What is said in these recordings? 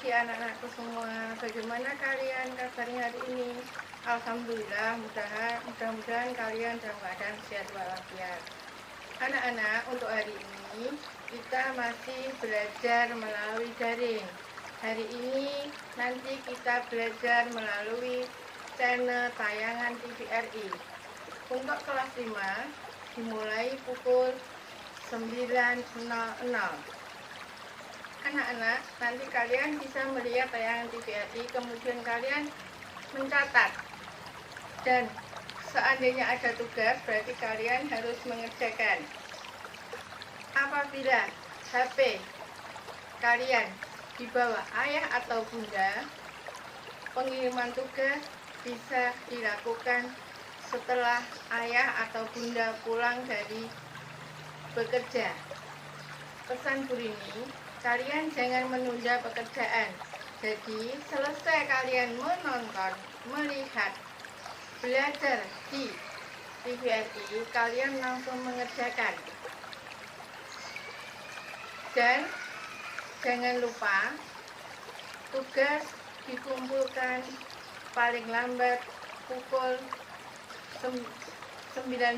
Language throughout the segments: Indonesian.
pagi anak-anakku semua. Bagaimana kalian kabarnya hari ini? Alhamdulillah, mudah-mudahan kalian dalam keadaan sehat walafiat. Anak-anak, untuk hari ini kita masih belajar melalui daring. Hari ini nanti kita belajar melalui channel tayangan TVRI. Untuk kelas 5 dimulai pukul 9.00. Anak-anak, nanti kalian bisa melihat tayangan TVRI, kemudian kalian mencatat. Dan seandainya ada tugas, berarti kalian harus mengerjakan. Apabila HP kalian di bawah ayah atau bunda, pengiriman tugas bisa dilakukan setelah ayah atau bunda pulang dari bekerja. Pesan Bu Rini, kalian jangan menunda pekerjaan. Jadi selesai kalian menonton, melihat, belajar di TVRI, kalian langsung mengerjakan. Dan jangan lupa tugas dikumpulkan paling lambat pukul 19.00.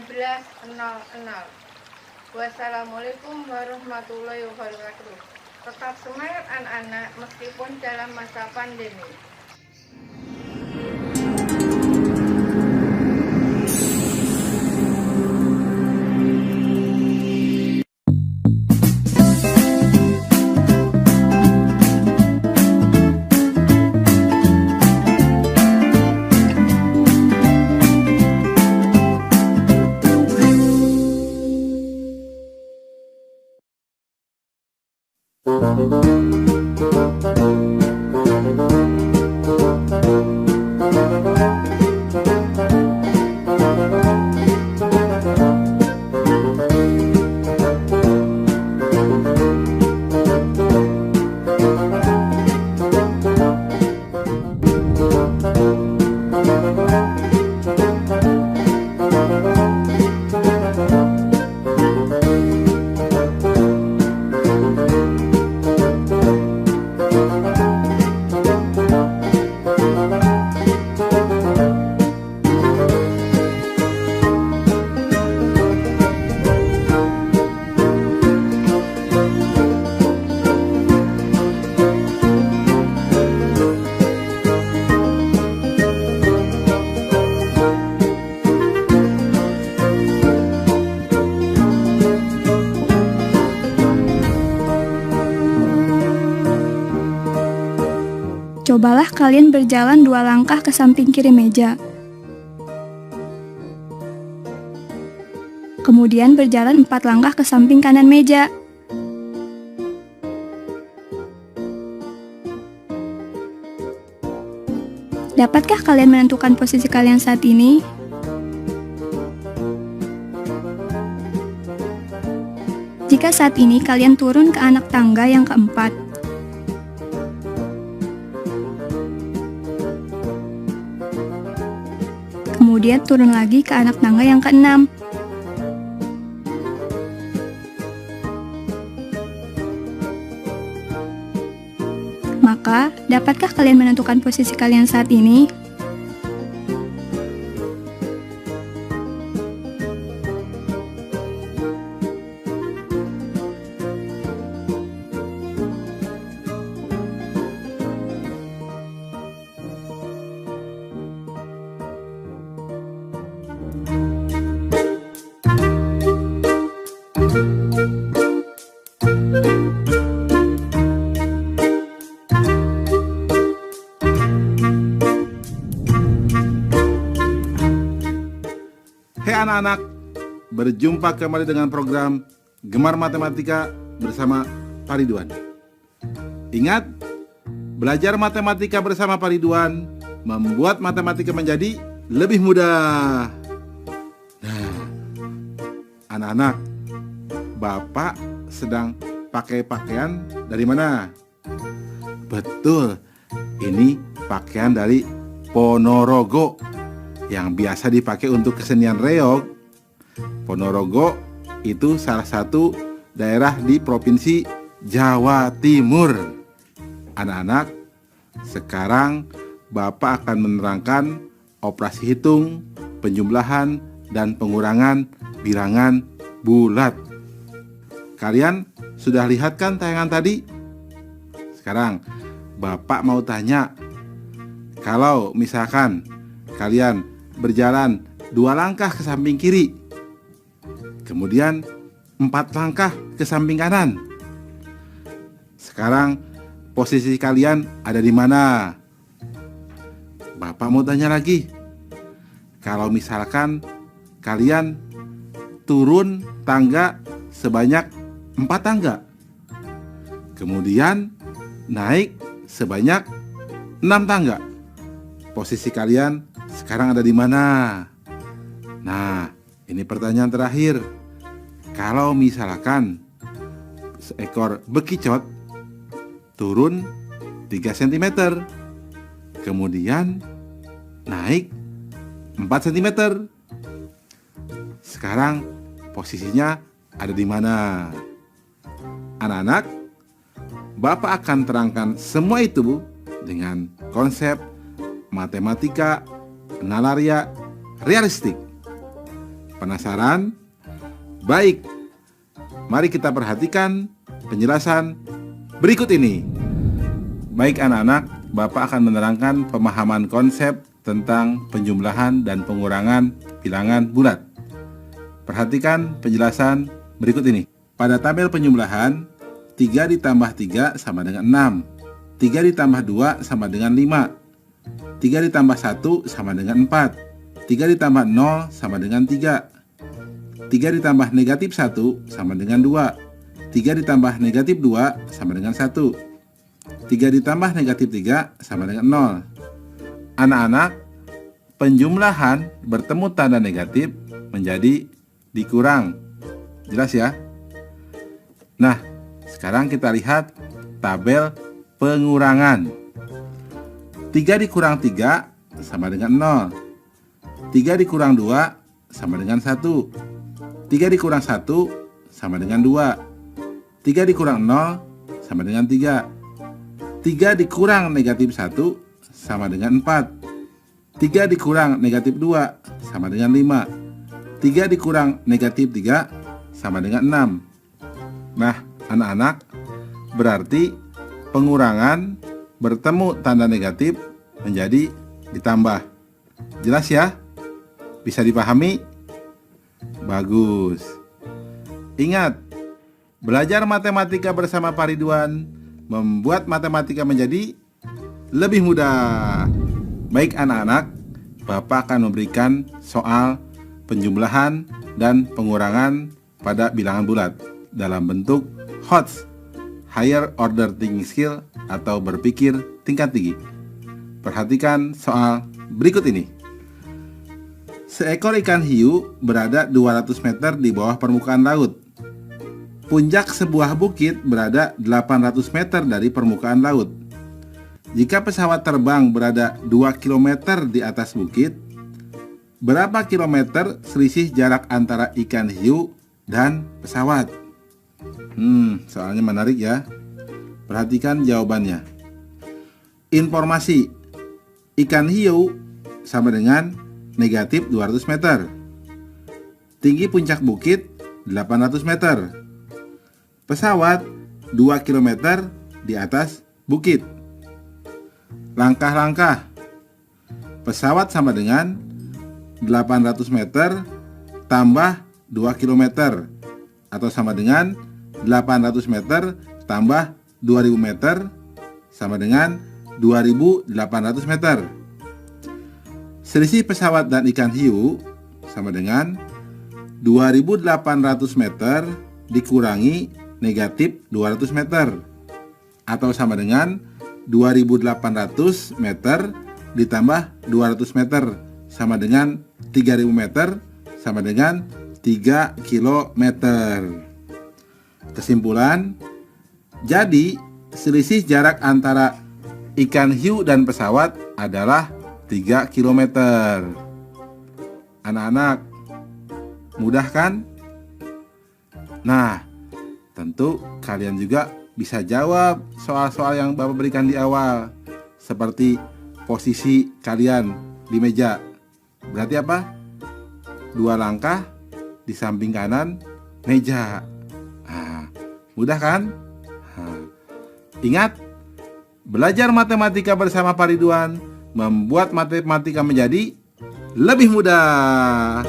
Wassalamualaikum warahmatullahi wabarakatuh. Tetap semangat anak-anak meskipun dalam masa pandemi. Cobalah kalian berjalan 2 langkah ke samping kiri meja. Kemudian berjalan 4 langkah ke samping kanan meja. Dapatkah kalian menentukan posisi kalian saat ini? Jika saat ini kalian turun ke anak tangga yang keempat, kemudian turun lagi ke anak tangga yang keenam. Maka, dapatkah kalian menentukan posisi kalian saat ini? Hai anak-anak, berjumpa kembali dengan program Gemar Matematika bersama Pak Ridwan. Ingat, belajar matematika bersama Pak Ridwan membuat matematika menjadi lebih mudah. Nah, anak-anak, Bapak sedang pakai pakaian dari mana? Betul, ini pakaian dari Ponorogo yang biasa dipakai untuk kesenian reog. Ponorogo itu salah satu daerah di Provinsi Jawa Timur. Anak-anak, Sekarang Bapak akan menerangkan operasi hitung, penjumlahan, dan pengurangan bilangan bulat. Kalian sudah lihat kan tayangan tadi? Sekarang Bapak mau tanya, kalau misalkan kalian berjalan 2 langkah ke samping kiri, kemudian 4 langkah ke samping kanan, sekarang posisi kalian ada di mana? Bapak mau tanya lagi, kalau misalkan kalian turun tangga sebanyak 4 tangga, kemudian naik sebanyak 6 tangga, posisi kalian sekarang ada di mana? Nah, ini pertanyaan terakhir. Kalau misalkan seekor bekicot turun 3 cm, kemudian naik 4 cm, sekarang posisinya ada di mana? Anak-anak, Bapak akan terangkan semua itu dengan konsep matematika nalaria realistik. Penasaran? Baik, mari kita perhatikan penjelasan berikut ini. Baik anak-anak, Bapak akan menerangkan pemahaman konsep tentang penjumlahan dan pengurangan bilangan bulat. Perhatikan penjelasan berikut ini. Pada tabel penjumlahan, 3 ditambah 3 sama dengan 6, 3 ditambah 2 sama dengan 5, 3 ditambah 1 sama dengan 4, 3 ditambah 0 sama dengan 3, 3 ditambah negatif 1 sama dengan 2, 3 ditambah negatif 2 sama dengan 1, 3 ditambah negatif 3 sama dengan 0. Anak-anak, penjumlahan bertemu tanda negatif menjadi dikurang. Jelas ya? Nah, sekarang kita lihat tabel pengurangan. 3 dikurang 3 sama dengan 0. 3 dikurang 2 sama dengan 1. 3 dikurang 1 sama dengan 2. 3 dikurang 0 sama dengan 3. 3 dikurang negatif 1 sama dengan 4. 3 dikurang negatif 2 sama dengan 5. 3 dikurang negatif 3 sama dengan 6. Nah, anak-anak, berarti pengurangan bertemu tanda negatif menjadi ditambah. Jelas ya? Bisa dipahami? Bagus. Ingat, belajar matematika bersama Pak Ridwan membuat matematika menjadi lebih mudah. Baik anak-anak, Bapak akan memberikan soal penjumlahan dan pengurangan pada bilangan bulat dalam bentuk HOTS, Higher Order Thinking Skill atau berpikir tingkat tinggi. Perhatikan soal berikut ini. Seekor ikan hiu berada 200 meter di bawah permukaan laut. Puncak sebuah bukit berada 800 meter dari permukaan laut. Jika pesawat terbang berada 2 km di atas bukit, berapa kilometer selisih jarak antara ikan hiu dan pesawat? Soalnya menarik ya. Perhatikan jawabannya. Informasi: ikan hiu sama dengan negatif 200 meter. Tinggi puncak bukit 800 meter. Pesawat 2 km di atas bukit. Langkah-langkah: pesawat sama dengan 800 meter tambah 2 km atau sama dengan 800 meter tambah 2000 meter sama dengan 2800 meter. Selisih pesawat dan ikan hiu sama dengan 2800 meter dikurangi negatif 200 meter atau sama dengan 2800 meter ditambah 200 meter sama dengan 3000 meter sama dengan 3 kilometer. Kesimpulan, jadi selisih jarak antara ikan hiu dan pesawat adalah 3 km. Anak-anak, mudah kan? Nah, tentu kalian juga bisa jawab soal-soal yang Bapak berikan di awal. seperti posisi kalian di meja. Berarti apa? 2 langkah di samping kanan meja. Nah, mudah kan? Nah, ingat, belajar matematika bersama Pak Ridwan membuat matematika menjadi lebih mudah.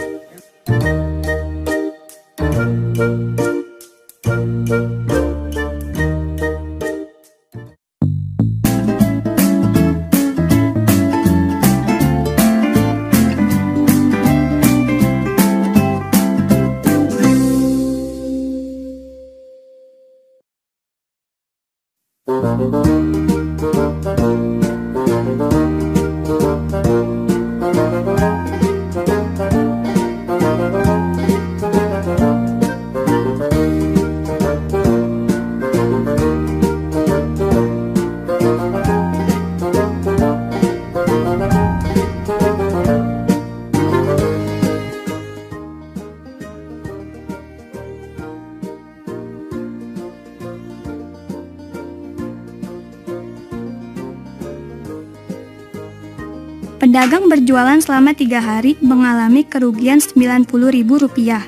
Pedagang berjualan selama 3 hari mengalami kerugian Rp90.000.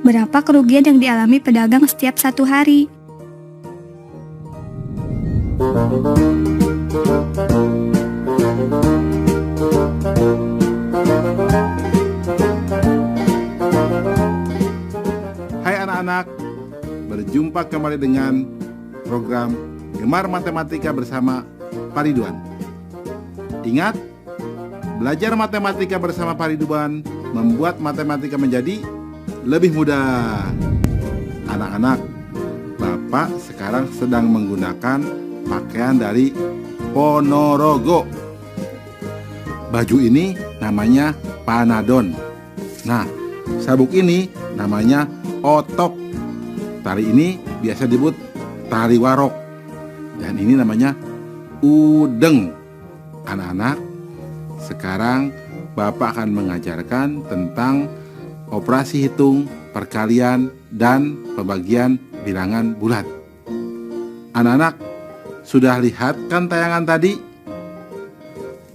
Berapa kerugian yang dialami pedagang setiap 1 hari? Hai anak-anak, berjumpa kembali dengan program Gemar Matematika bersama Pak Ridwan. Ingat, belajar matematika bersama Pak Ridwan membuat matematika menjadi lebih mudah. Anak-anak, Bapak sekarang sedang menggunakan pakaian dari Ponorogo. Baju ini namanya Panadon. Nah, sabuk ini namanya Otok. Tari ini biasa disebut tari warok. Dan ini namanya udeng. Anak-anak, sekarang Bapak akan mengajarkan tentang operasi hitung, perkalian, dan pembagian bilangan bulat. Anak-anak, sudah lihat kan tayangan tadi?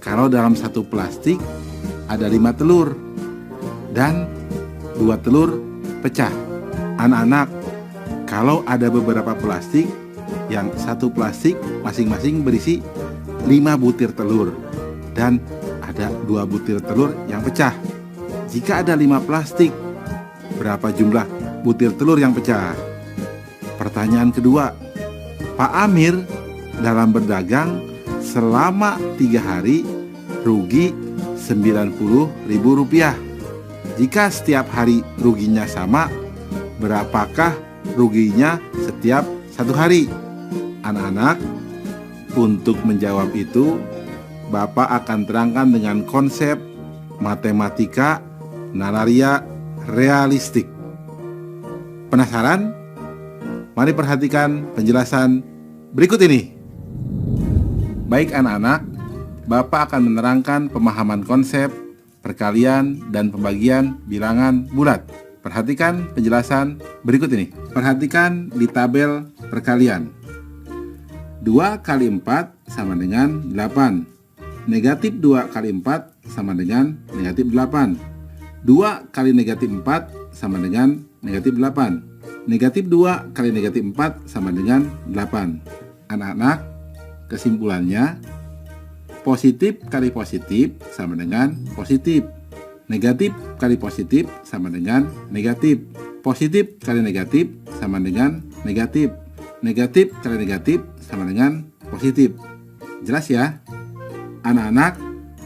Kalau dalam satu plastik ada 5 telur dan 2 telur pecah. Anak-anak, kalau ada beberapa plastik, yang satu plastik masing-masing berisi 5 butir telur dan ada 2 butir telur yang pecah. Jika ada 5 plastik, berapa jumlah butir telur yang pecah? Pertanyaan kedua, Pak Amir dalam berdagang selama 3 hari rugi Rp90.000. Jika setiap hari ruginya sama, berapakah ruginya setiap 1 hari? Anak-anak, untuk menjawab itu, Bapak akan terangkan dengan konsep matematika nalaria realistik. Penasaran? Mari perhatikan penjelasan berikut ini. Baik anak-anak, Bapak akan menerangkan pemahaman konsep perkalian dan pembagian bilangan bulat. Perhatikan penjelasan berikut ini. Perhatikan di tabel perkalian. 2 kali 4 sama dengan 8. Negatif 2 kali 4 sama dengan negatif 8. 2 kali negatif 4 sama dengan negatif 8. Negatif 2 kali negatif 4 sama dengan 8. Anak-anak, kesimpulannya, positif kali positif sama dengan positif. Negatif kali positif sama dengan negatif. Positif kali negatif sama dengan negatif. Negatif kali negatif sama dengan positif. Jelas ya? Anak-anak,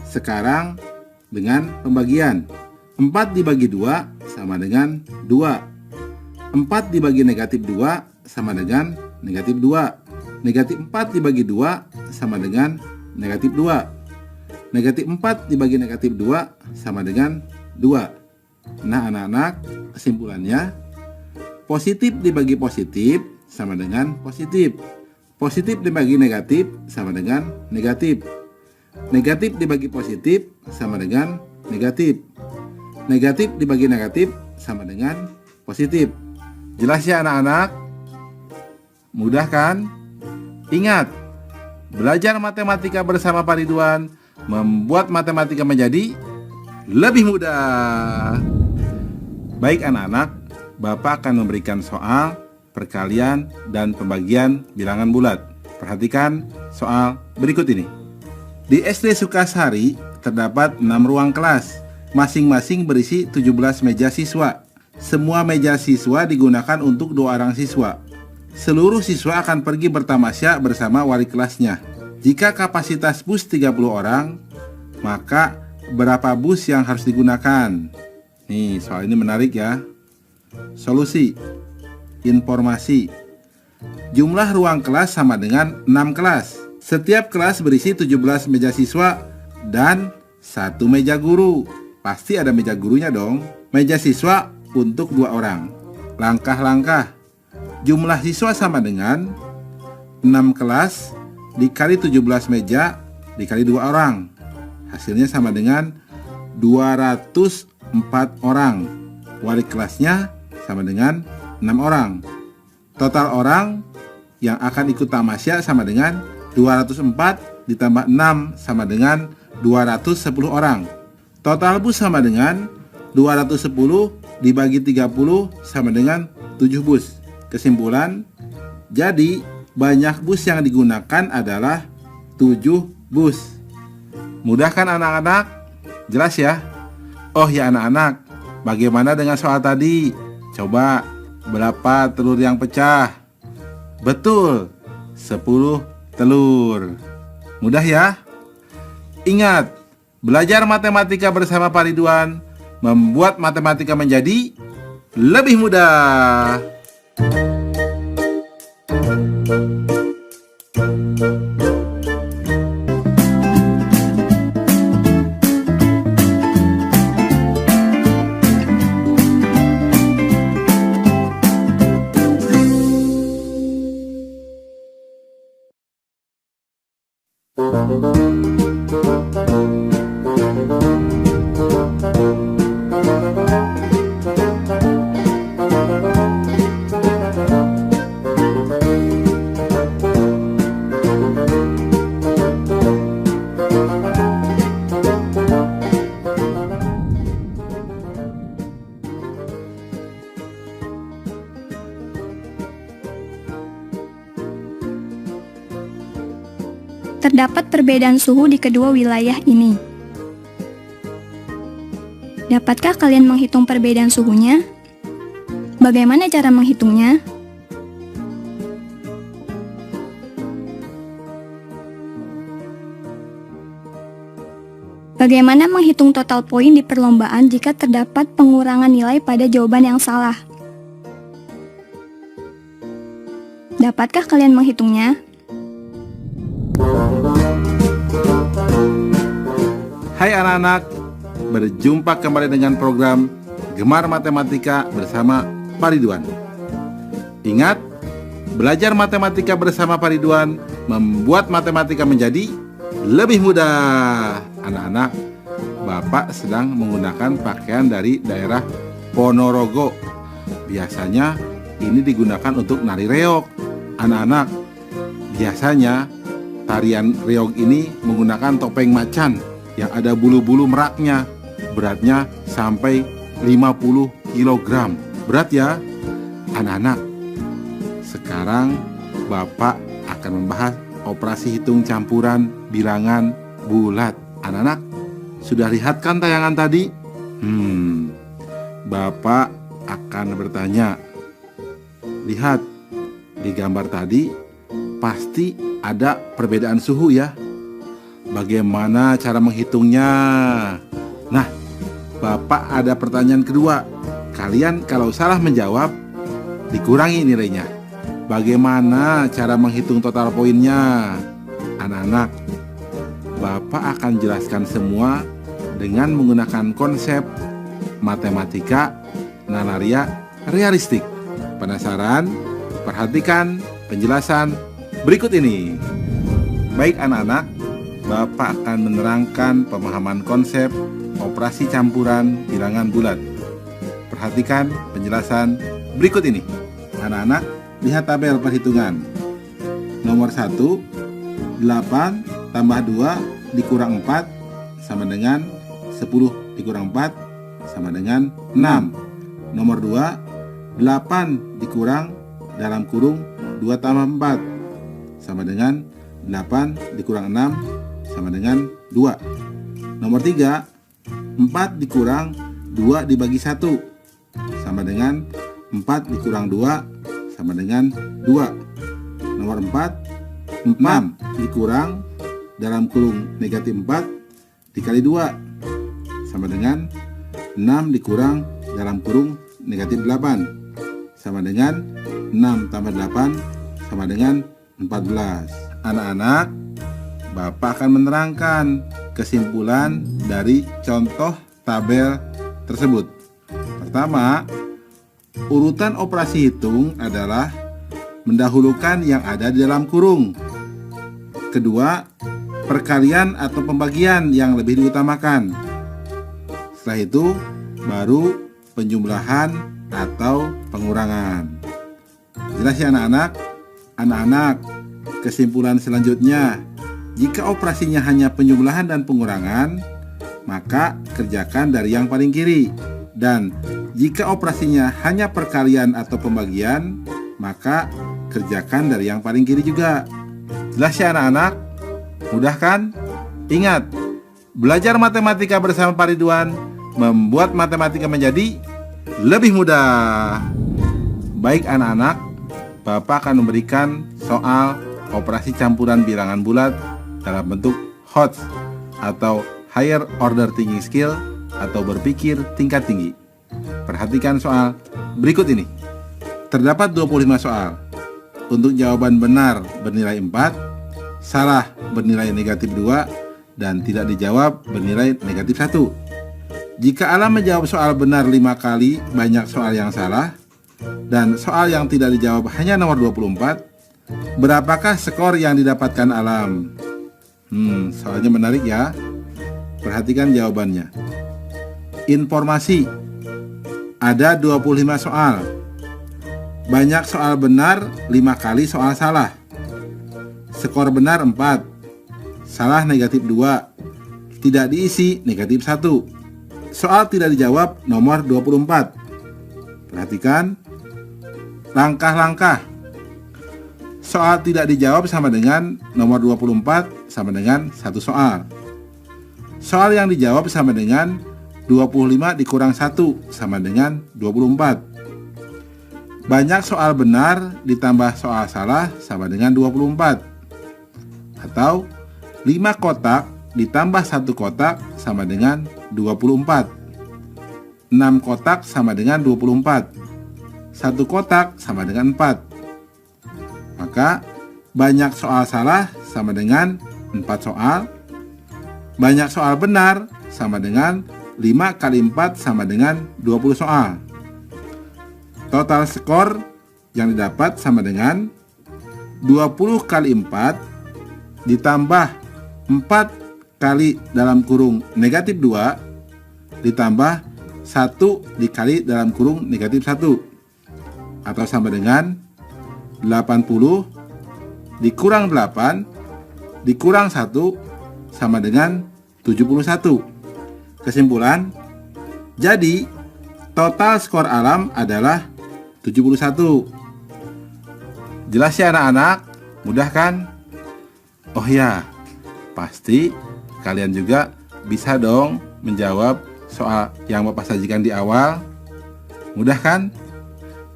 sekarang dengan pembagian. 4 dibagi 2 sama dengan 2. 4 dibagi negatif 2 sama dengan negatif 2. Negatif 4 dibagi 2 sama dengan negatif 2. Negatif 4 dibagi negatif 2 sama dengan 2. Nah anak-anak, kesimpulannya, positif dibagi positif sama dengan positif. Positif dibagi negatif sama dengan negatif. Negatif dibagi positif sama dengan negatif. Negatif dibagi negatif sama dengan positif. Jelas ya anak-anak? Mudah kan? Ingat, belajar matematika bersama Pak Ridwan membuat matematika menjadi lebih mudah. Baik anak-anak, Bapak akan memberikan soal, perkalian, dan pembagian bilangan bulat. Perhatikan soal berikut ini. Di SD Sukasari terdapat 6 ruang kelas, masing-masing berisi 17 meja siswa. Semua meja siswa digunakan untuk 2 orang siswa. Seluruh siswa akan pergi bertamasya bersama wali kelasnya. Jika kapasitas bus 30 orang, maka berapa bus yang harus digunakan? Nih, soal ini menarik ya. Solusi. Informasi. Jumlah ruang kelas sama dengan 6 kelas. Setiap kelas berisi 17 meja siswa dan 1 meja guru. Pasti ada meja gurunya dong. Meja siswa untuk 2 orang. Langkah-langkah. Jumlah siswa sama dengan 6 kelas dikali 17 meja dikali 2 orang. Hasilnya sama dengan 204 orang. Wali kelasnya sama dengan 6 orang. Total orang yang akan ikut tamasya sama dengan 204 ditambah 6 sama dengan 210 orang. Total bus sama dengan 210 dibagi 30 sama dengan 7 bus. Kesimpulan, jadi banyak bus yang digunakan adalah 7 bus. Mudah kan anak-anak? Jelas ya? Oh ya anak-anak, bagaimana dengan soal tadi? Coba, berapa telur yang pecah? Betul, 10 telur. Mudah ya? Ingat, belajar matematika bersama Pak Ridwan membuat matematika menjadi lebih mudah. Terdapat perbedaan suhu di kedua wilayah ini. Dapatkah kalian menghitung perbedaan suhunya? Bagaimana cara menghitungnya? Bagaimana menghitung total poin di perlombaan jika terdapat pengurangan nilai pada jawaban yang salah? Dapatkah kalian menghitungnya? Hai anak-anak, berjumpa kembali dengan program Gemar Matematika bersama Pak Ridwan. Ingat, belajar matematika bersama Pak Ridwan membuat matematika menjadi lebih mudah. Anak-anak, Bapak sedang menggunakan pakaian dari daerah Ponorogo. Biasanya ini digunakan untuk nari reog. Anak-anak, biasanya tarian reog ini menggunakan topeng macan yang ada bulu-bulu meraknya. Beratnya sampai 50 kg. Berat ya? Anak-anak, sekarang Bapak akan membahas operasi hitung campuran bilangan bulat. Anak-anak, sudah lihat kan tayangan tadi? Bapak akan bertanya. Lihat, di gambar tadi pasti ada perbedaan suhu ya. Bagaimana cara menghitungnya? Nah, Bapak ada pertanyaan kedua. Kalian kalau salah menjawab, dikurangi nilainya. Bagaimana cara menghitung total poinnya? Anak-anak, Bapak akan jelaskan semua dengan menggunakan konsep matematika nanaria realistik. Penasaran? Perhatikan penjelasan berikut ini. Baik anak-anak, Bapak akan menerangkan pemahaman konsep operasi campuran bilangan bulat. Perhatikan penjelasan berikut ini. Anak-anak, lihat tabel perhitungan. Nomor 1, 8 tambah 2 dikurang 4 sama dengan 10 dikurang 4 sama dengan 6. Nomor 2, 8 dikurang dalam kurung 2 tambah 4 sama dengan 8 dikurang 6 sama dengan 2. Nomor 3, 4 dikurang 2 dibagi 1 sama dengan 4 dikurang 2 sama dengan 2. Nomor 4, 6 dikurang dalam kurung negatif 4 dikali 2 sama dengan 6 dikurang dalam kurung negatif 8 sama dengan 6 tambah 8 sama dengan 14. Anak-anak, Bapak akan menerangkan kesimpulan dari contoh tabel tersebut. Pertama, urutan operasi hitung adalah mendahulukan yang ada di dalam kurung. Kedua, perkalian atau pembagian yang lebih diutamakan. Setelah itu, baru penjumlahan atau pengurangan. Jelas ya anak-anak? Anak-anak, kesimpulan selanjutnya, jika operasinya hanya penjumlahan dan pengurangan, maka kerjakan dari yang paling kiri. Dan jika operasinya hanya perkalian atau pembagian, maka kerjakan dari yang paling kiri juga. Jelas ya anak-anak? Mudah kan? Ingat, belajar matematika bersama Pak Ridwan membuat matematika menjadi lebih mudah. Baik anak-anak, Bapak akan memberikan soal operasi campuran bilangan bulat dalam bentuk HOTS atau Higher Order Thinking Skill atau berpikir tingkat tinggi. Perhatikan soal berikut ini. Terdapat 25 soal. Untuk jawaban benar bernilai 4, salah bernilai negatif 2, dan tidak dijawab bernilai negatif 1. Jika Alam menjawab soal benar 5 kali, banyak soal yang salah, dan soal yang tidak dijawab hanya nomor 24, berapakah skor yang didapatkan Alam? Soalnya menarik ya. Perhatikan jawabannya. Informasi. Ada 25 soal. Banyak soal benar 5 kali soal salah. Skor benar 4, salah negatif 2, tidak diisi negatif 1. Soal tidak dijawab nomor 24. Perhatikan langkah-langkah. Soal tidak dijawab sama dengan nomor 24 sama dengan 1 soal. Soal yang dijawab sama dengan 25 dikurang 1 sama dengan 24. Banyak soal benar ditambah soal salah sama dengan 24. Atau 5 kotak ditambah 1 kotak sama dengan 24. 6 kotak sama dengan 24. 1 kotak sama dengan 4. Maka banyak soal salah sama dengan 4 soal. Banyak soal benar sama dengan 5 kali 4 sama dengan 20 soal. Total skor yang didapat sama dengan 20 kali 4 ditambah 4 kali dalam kurung negatif 2 ditambah 1 dikali dalam kurung negatif 1, atau sama dengan 80 dikurang 8 dikurang 1 sama dengan 71. Kesimpulan, jadi total skor Alam adalah 71. Jelas ya anak-anak? Mudah kan? Oh ya, pasti kalian juga bisa dong menjawab soal yang Bapak sajikan di awal. Mudah kan?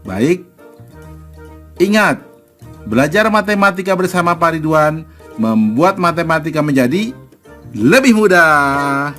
Baik. Ingat, belajar matematika bersama Pak Ridwan membuat matematika menjadi lebih mudah.